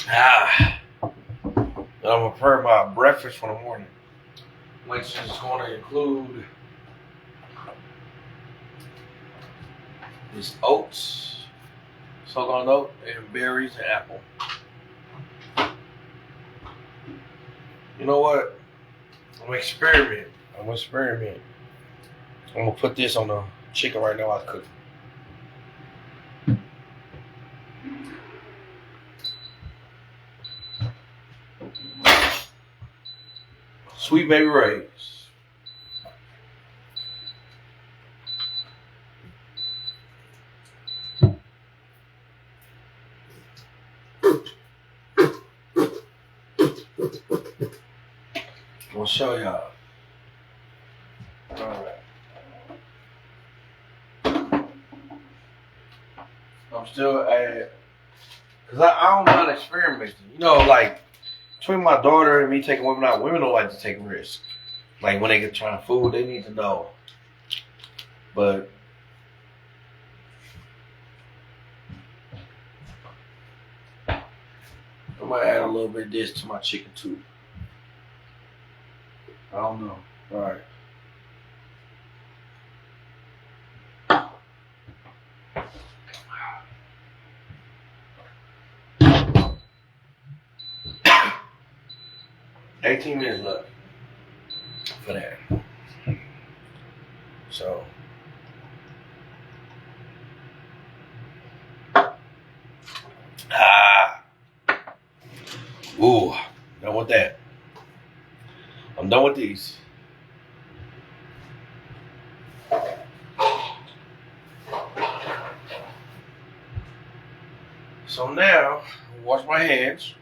Ah. And I'm gonna prepare my breakfast for the morning, which is going to include these oats, so-called oat, and berries and apple. You know what? I'm gonna experiment. I'm gonna put this on the chicken right now. I cook. Sweet Baby Ray's. I'm gonna show y'all. Alright. I'm still at, cause I don't mind experimenting. You know, like between my daughter and me taking women out, women don't like to take risks. Like when they get trying food, they need to know. But I'm gonna add a little bit of this to my chicken too. I don't know. All right. $18 minutes left for that. So, ooh, done with that. I'm done with these. So now, wash my hands.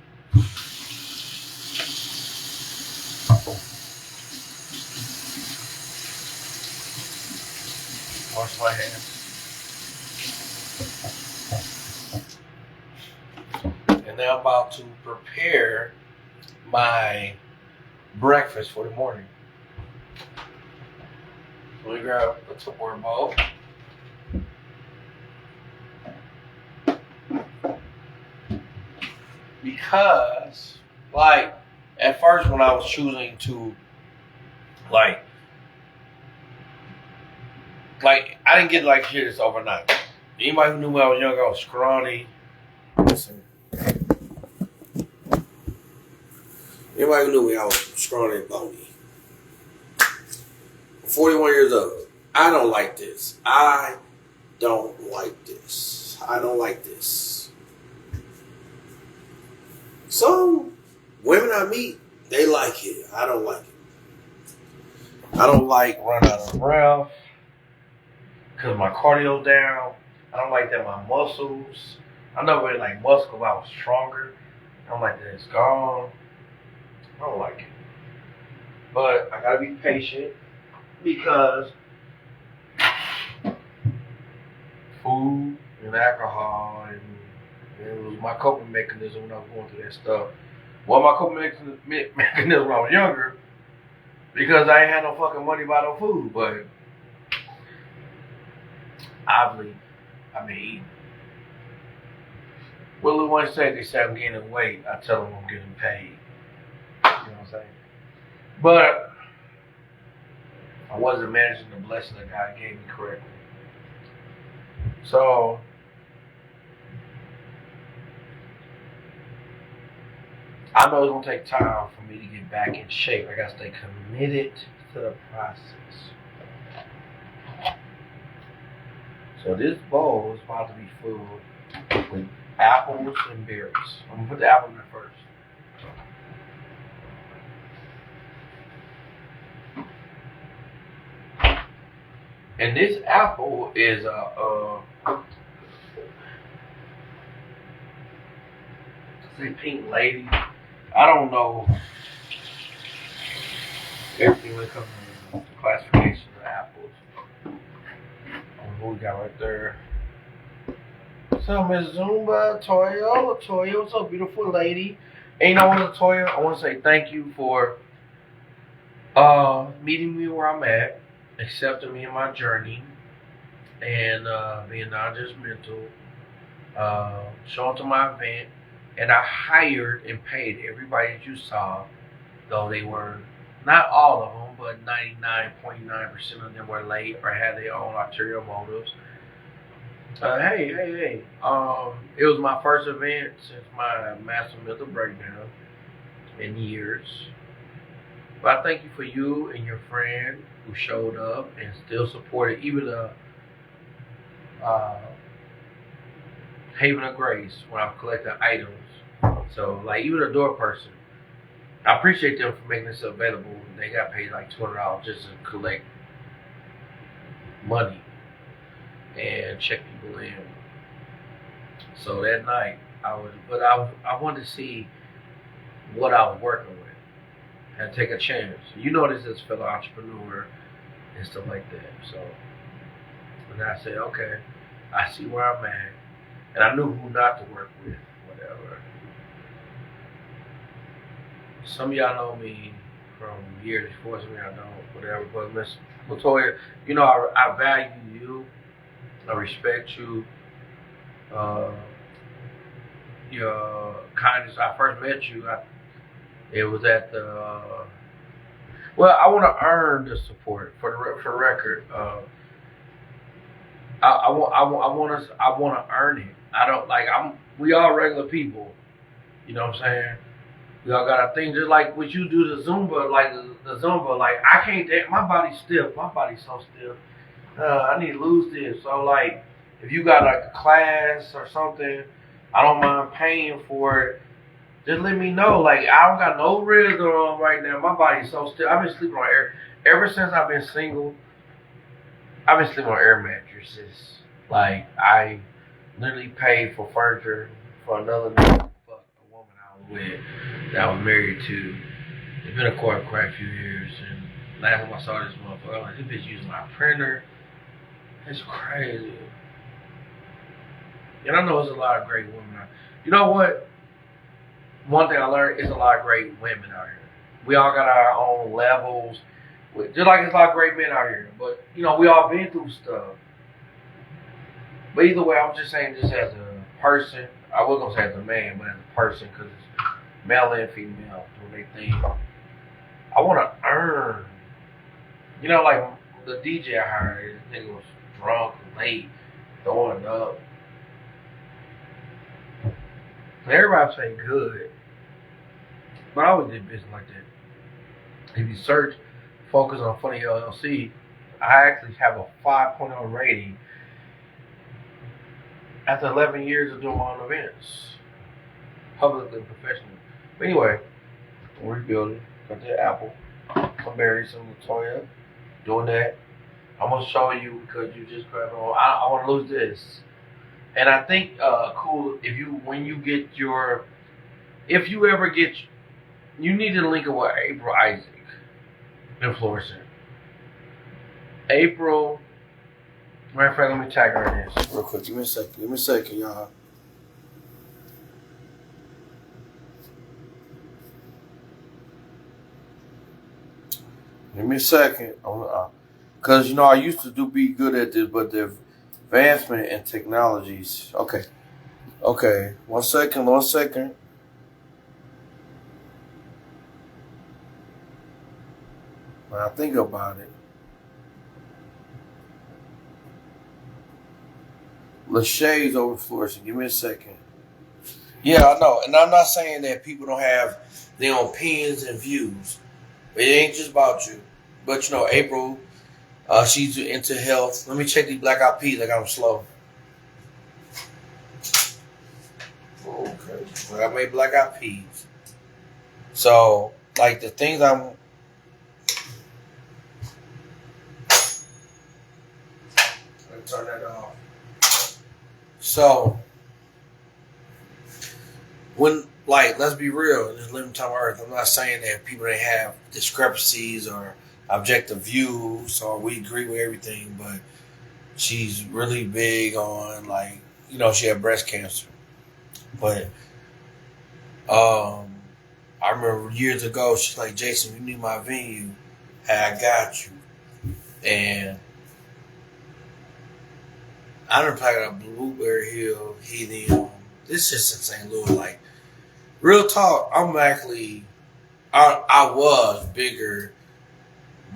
Wash my hands. And now I'm about to prepare my breakfast for the morning. So we grab a Tupperware bowl. Because, like, at first when I was choosing to, like I didn't get like here this overnight. Anybody who knew when I was younger, I was scrawny. Listen. Anybody who knew me, I was scrawny and bony. I'm 41 years old. I don't like this. I don't like this. Some women I meet, they like it. I don't like it. I don't like running out of breath because my cardio's down. I don't like that my muscles. I never really like muscle if I was stronger. I don't like that it's gone. I don't like it. But I gotta be patient because food and alcohol and it was my coping mechanism when I was going through that stuff. Well, my coping mechanism when I was younger because I ain't had no fucking money to buy no food. But obviously, I've been eating. Well, the one say they say I'm gaining weight, I tell them I'm getting paid. You know what I'm saying? But I wasn't managing the blessing that God gave me correctly. So I know it's gonna take time for me to get back in shape. I gotta stay committed to the process. So this bowl is about to be filled with apples and berries. I'm gonna put the apple in there first. And this apple is say pink lady. I don't know everything when it comes to classification of apples. What we got right there? So Miss Zumba, Toya, what's up, beautiful lady? And you know what, Toya? I want to say thank you for meeting me where I'm at, accepting me in my journey, and being non-judgmental, showing to my event, and I hired and paid everybody that you saw, though they were not all of them, but 99.9% of them were late or had their own ulterior motives. Hey. It was my first event since my massive mental breakdown in years. But I thank you for you and your friend who showed up and still supported even the Haven of Grace when I collected items. So, like, even a door person, I appreciate them for making this available. They got paid like $200 just to collect money and check people in. So that night, I wanted to see what I was working with and take a chance. You know this as a fellow entrepreneur and stuff like that. So, and I said, okay, I see where I'm at, and I knew who not to work with, whatever. Some of y'all know me from years before, some of y'all don't, whatever. But Miss Latoya, you know I value you. I respect you. Your kindness. I first met you. It was at the. Well, I want to earn the support for the record. I want to earn it. I don't like. We all regular people. You know what I'm saying? We all got a thing. Just like what you do the Zumba, like the Zumba. Like I can't. My body's stiff. My body's so stiff. I need to lose this. So like, if you got like a class or something, I don't mind paying for it. Just let me know. Like I don't got no ribs on right now. My body's so stiff. I've been sleeping on air ever since I've been single. I've been sleeping on air mattresses. Like I literally paid for furniture for another nigga. Fuck a woman I was with that I was married to. It's been a quite a few years, and last time I saw this motherfucker, I was like, this bitch using my printer. It's crazy. And I know there's a lot of great women out. You know what? One thing I learned is a lot of great women out here. We all got our own levels. Just like there's a lot of great men out here. But, you know, we all been through stuff. But either way, I'm just saying this as a person. I was going to say as a man, but as a person, because it's male and female doing their thing. I want to earn. You know, like the DJ I hired, this nigga was drunk, late, throwing up. Everybody say good, but I always did business like that. If you search, focus on Funny LLC, I actually have a 5.0 rating after 11 years of doing my own events, publicly and professionally. But anyway, we're rebuilding. Got the apple, some berries, some Latoya, doing that. I'm gonna show you because you just grabbed on. I want to lose this. And I think cool if you ever get, you need to link it with April Isaac, influencer. April, matter of fact, let me tag her in this real quick. Give me a second, y'all. Give me a second, because you know I used to be good at this, but the advancement in technologies. Okay. One second. When I think about it, Lachey's over flourishing. Give me a second. Yeah, I know, and I'm not saying that people don't have their own opinions and views. It ain't just about you. But you know, April, she's into health. Let me check these Black Eyed Peas. I got them slow. Okay. Well, I made Black Eyed Peas. So, like the things
So when, like, let's be real, in this limited time on Earth, I'm not saying that people that have discrepancies or objective views or we agree with everything, but she's really big on, like, she had breast cancer. But I remember years ago, she's like, Jason, you need my venue. Hey, I got you. And I done played at Blueberry Hill, Helium. This is just in St. Louis. Like, real talk, I was bigger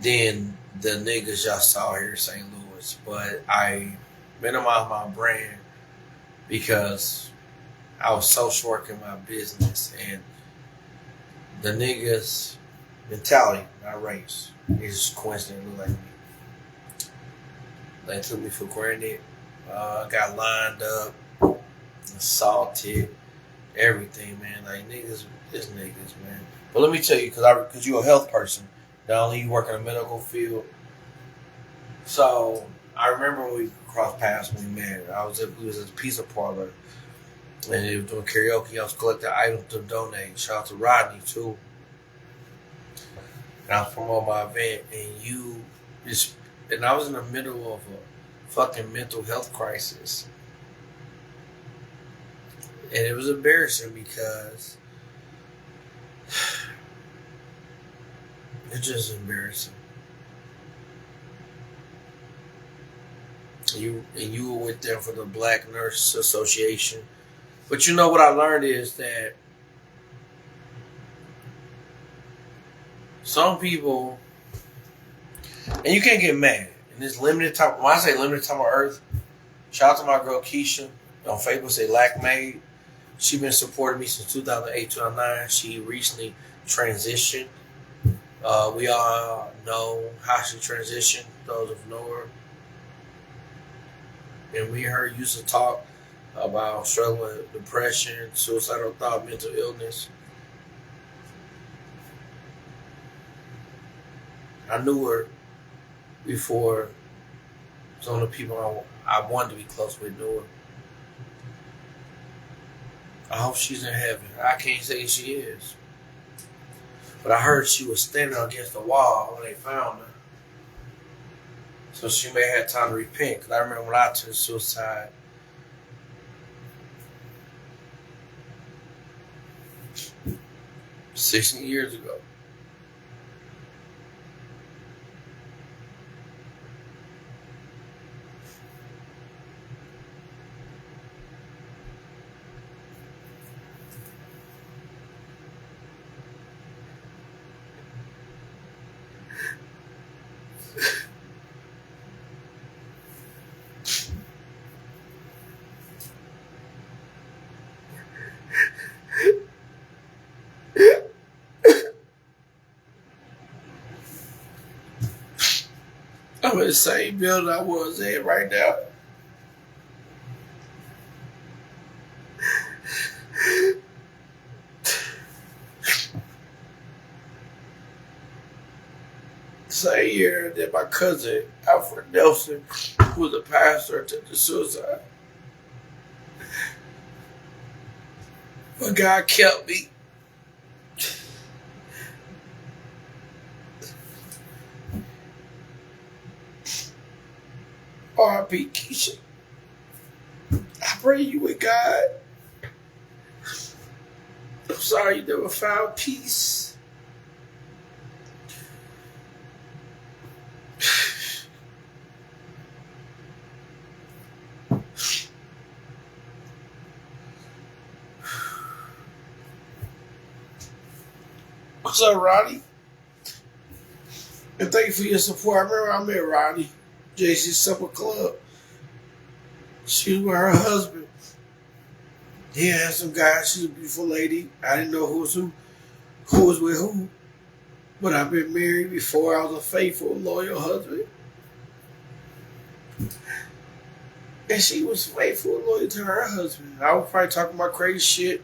than the niggas y'all saw here in St. Louis. But I minimized my brand because I was social working my business. And the niggas' mentality, not race, is coincidentally look like me. They took me for granted. Got lined up, assaulted, everything, man. Like, niggas, it's niggas, man. But let me tell you, because you're a health person, not only you work in the medical field. So I remember when we crossed paths when we met. We was at the pizza parlor, and they were doing karaoke. I was collecting items to donate. Shout out to Rodney too. And I was promoting my event, and I was in the middle of a fucking mental health crisis. And it was embarrassing because it's just embarrassing. You were with them for the Black Nurse Association. But you know what I learned is that some people, and you can't get mad in this limited time. When I say limited time on Earth, shout out to my girl Keisha on Facebook. Say Lack Made. She's been supporting me since 2008, 2009. She recently transitioned. We all know how she transitioned. Those of know her, and me and her used to talk about struggling with depression, suicidal thought, mental illness. I knew her before some of the people I wanted to be close with knew her. I hope she's in heaven. I can't say she is. But I heard she was standing against the wall when they found her. So she may have had time to repent. Because I remember when I attempted suicide, 16 years ago. I'm in the same building I was in right now. Same year that my cousin, Alfred Nelson, who was a pastor, attempted suicide. But God kept me. R.I.P. Keisha. I pray you with God. I'm sorry you never found peace. What's up, Ronnie? And thank you for your support. I remember I met Ronnie, JC Supper Club. She was with her husband. He had some guy. She's a beautiful lady. I didn't know who was with who. But I've been married before. I was a faithful, loyal husband. And she was faithful and loyal to her husband. I was probably talking about crazy shit.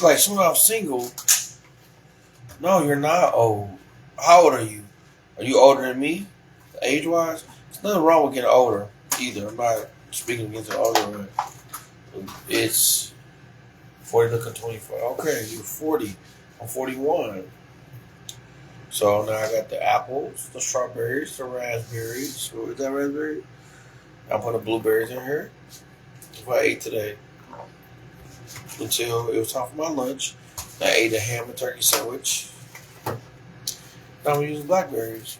Like, soon as I'm single, no, you're not old. How old are you? Are you older than me, age-wise? There's nothing wrong with getting older, either. I'm not speaking against the older, but it's 40 looking 24. Okay, you're 40. I'm 41. So now I got the apples, the strawberries, the raspberries. What was that raspberry? I put the blueberries in here. That's what I ate today. Until it was time for my lunch. I ate a ham and turkey sandwich. Now I'm using blackberries.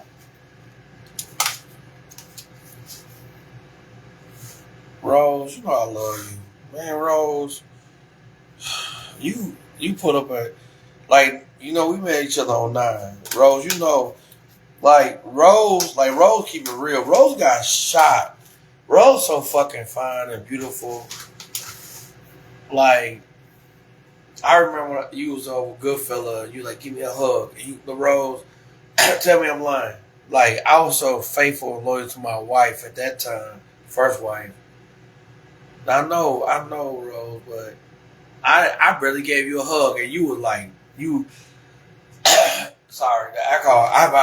Rose, you know I love you. Man, Rose, you put up a, like, you know, we met each other on 9. Rose, you know, Rose keep it real. Rose got shot. Rose so fucking fine and beautiful. Like, I remember when you was over Goodfella, you like, give me a hug. And the Rose, tell me I'm lying. Like, I was so faithful and loyal to my wife at that time, first wife. I know, Rose, but I barely gave you a hug, and you were like, you. Sorry, the alcohol. I have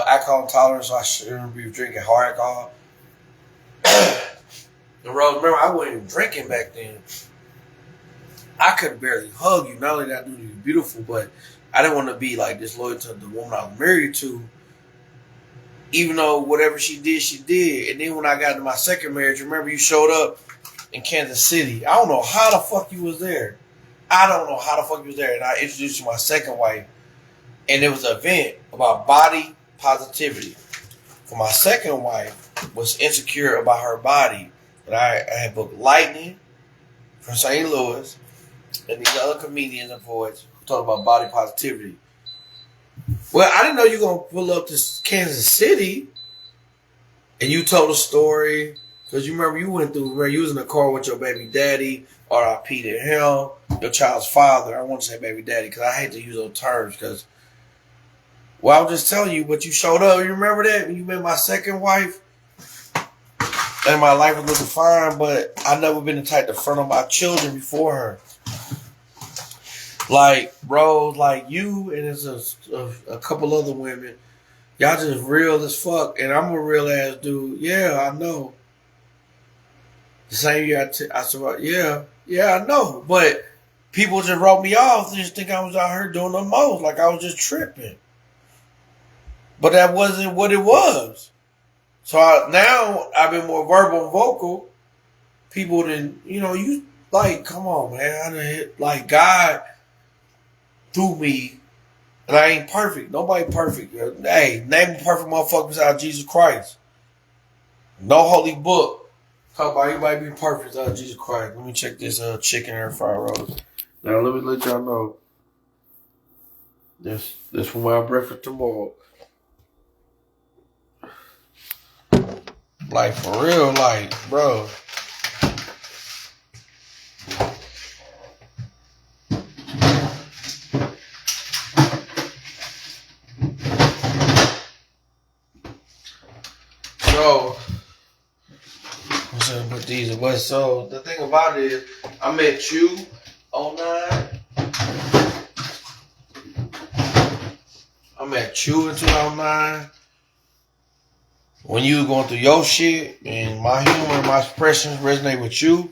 alcohol intolerance, so I shouldn't be drinking hard alcohol. And Rose, remember, I wasn't even drinking back then. I could barely hug you. Not only that, I knew you were beautiful, but I didn't want to be like disloyal to the woman I was married to. Even though whatever she did, she did. And then when I got into my second marriage, remember you showed up in Kansas City. I don't know how the fuck you was there. And I introduced you to my second wife. And it was an event about body positivity. For my second wife was insecure about her body. And I had booked Lightning from St. Louis and these other comedians and poets who talk about body positivity. Well, I didn't know you were going to pull up to Kansas City. And you told a story. Because you remember you went through, you was in the car with your baby daddy, R.I.P. to him, your child's father. I want to say baby daddy because I hate to use those terms because, well, I'm just telling you, but you showed up. You remember that when you met my second wife? And my life was looking fine, but I never been the type to front on my children before her. Like, Rose, like you, and there's a couple other women. Y'all just real as fuck, and I'm a real ass dude. Yeah, I know. The same year I said, yeah, I know. But people just wrote me off. They just think I was out here doing the most. Like I was just tripping. But that wasn't what it was. So now I've been more verbal and vocal. People didn't, you like, come on, man. I done hit, like, God through me. And I ain't perfect. Nobody perfect. Hey, name a perfect motherfucker besides Jesus Christ. No holy book. Talk about anybody be perfect without Jesus Christ. Let me check this chicken air fryer roll. Now let me let y'all know. This for my breakfast tomorrow. Like for real, like, bro. So put these away. So the thing about it is, I met you on 9. I met you in 2009 when you were going through your shit, and my humor and my expressions resonate with you.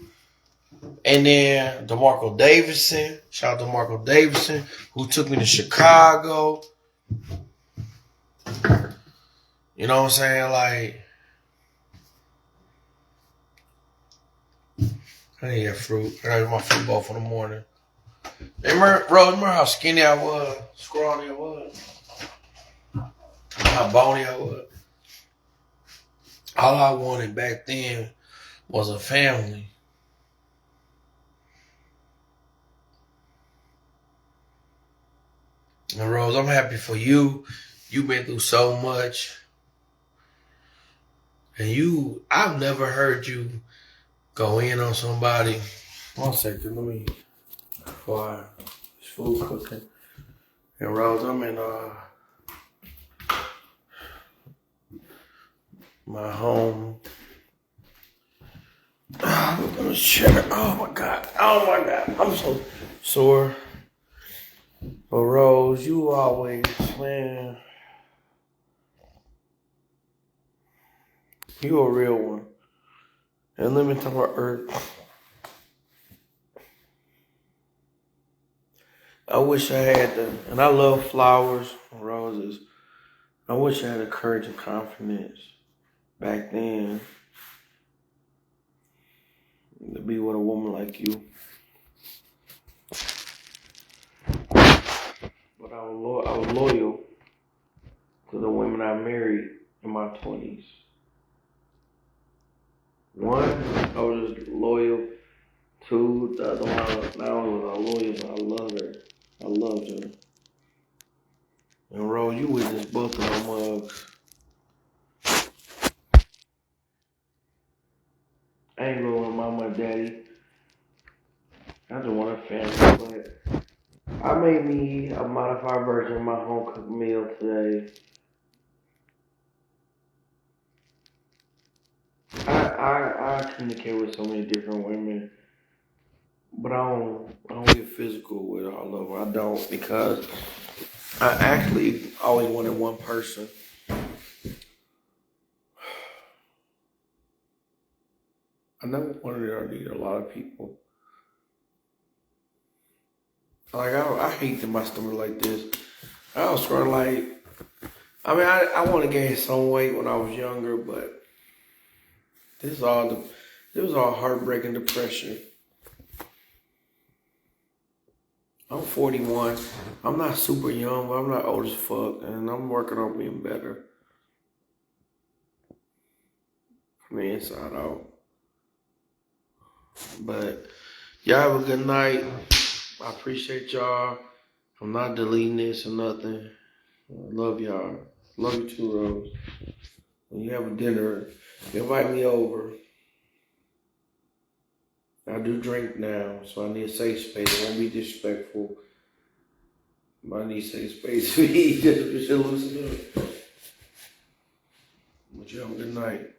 And then DeMarco Davidson, shout out to DeMarco Davidson, who took me to Chicago. You know what I'm saying? Like, I need that fruit. I got my fruit bowl for the morning. Remember how skinny I was, scrawny I was, how bony I was. All I wanted back then was a family. And Rose, I'm happy for you. You've been through so much. And I've never heard you go in on somebody. 1 second, let me quiet. This food cooking. And Rose, I'm in my home. Let me check. Oh my god. I'm so sore.
But Rose, you always, man, you a real one. And let me talk about Earth. I wish I had and I love flowers and roses. I wish I had the courage and confidence back then to be with a woman like you. But I was loyal to the women I married in my 20s. One, I was just loyal. Two, the other one, not only was I loyal, but I loved her. I loved her. And Rose, you witnessed both of them mugs. I ain't going with mama and daddy. I just want a family, but I made me a modified version of my home cooked meal today. I communicate with so many different women, but I don't get physical with all of them. I don't, because I actually always wanted one person. I never wanted to need a lot of people. Like I hate that my stomach like this. I was sort of like, I mean, I want to gain some weight when I was younger, but this was all heartbreaking depression. I'm 41. I'm not super young, but I'm not old as fuck, and I'm working on being better from the inside out. But y'all have a good night. I appreciate y'all. I'm not deleting this or nothing. I love y'all. Love you too, Rose. When you have a dinner, invite me over. I do drink now, so I need a safe space. I won't be disrespectful. But I need safe space to eat. Just loosen up. But you have a good night.